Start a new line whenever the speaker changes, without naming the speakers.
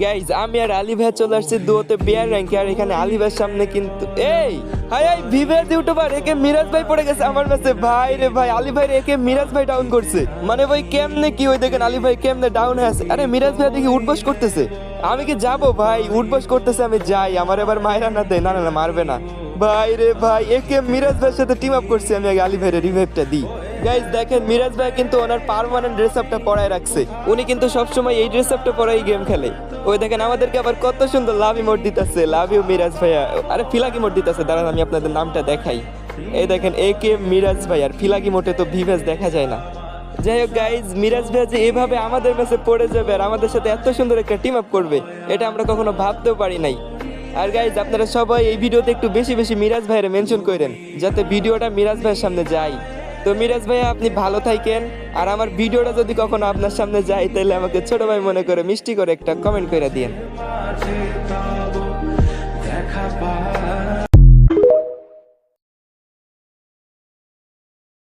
Guys আমি আর আলী ভাই চলে আসছি দুয়োতে বিয়ার র্যাঙ্কে। আর এখানে আলী ভাইয়ের সামনে কিন্তু এই হাই হাই ভিভেজ ইউটিউবার একে মিরাজ ভাই পড়ে গেছে আমার কাছে। ভাই রে ভাই, আলী ভাই একে মিরাজ ভাই ডাউন করছে। মানে ভাই কেমনে কি ওই দেখেন আলী ভাই কেমনে ডাউন হয়ে আছে। আরে মিরাজ ভাই দেখি উঠবস করতেছে। আমি কি যাবো ভাই? উঠবস করতেছে, আমি যাই। আমার এবার মায়েরা না দেয়। না না না, মারবে না। ভাই রে ভাই, একে মিরাজ ভাইয়ের সাথে টিম আপ করছি আমি। আগে আলী ভাইয়ের রিভাইভটা দিই। গাইজ দেখেন মিরাজ ভাই কিন্তু ওনার পার্মানেন্ট ড্রেস আপটা পরায় রাখছে। উনি কিন্তু সবসময় এই ড্রেস আপটা পরাই গেম খেলে। ওই দেখেন আমাদেরকে আবার কত সুন্দর লাভ ইমোট দিতেছে। লাভ ইউ মিরাজ ভাইয়া। আরে ফিলাক ইমোট দিতেছে, দাঁড়ান আমি আপনাদের নামটা দেখাই। এই দেখেন একে মিরাজ ভাই। আর ফিলাক ইমোটে তো ভিভেজ দেখা যায় না। যাই হোক গাইজ, মিরাজ ভাই যে এভাবে আমাদের ম্যাচে পড়ে যাবে আর আমাদের সাথে এত সুন্দর একটা টিম আপ করবে, এটা আমরা কখনো ভাবতেও পারি নাই। আর গাইজ আপনারা সবাই এই ভিডিওতে একটু বেশি বেশি মিরাজ ভাইয়ের মেনশন করেন, যাতে ভিডিওটা মিরাজ ভাইয়ের সামনে যায়। তো মিরাজ ভাইয়া আপনি ভালো থাকেন। আর আমার ভিডিওটা যদি কখনো আপনার সামনে যায়, তাহলে আমাকে ছোট ভাই মনে করে মিষ্টি করে একটা কমেন্ট করে দিয়েন।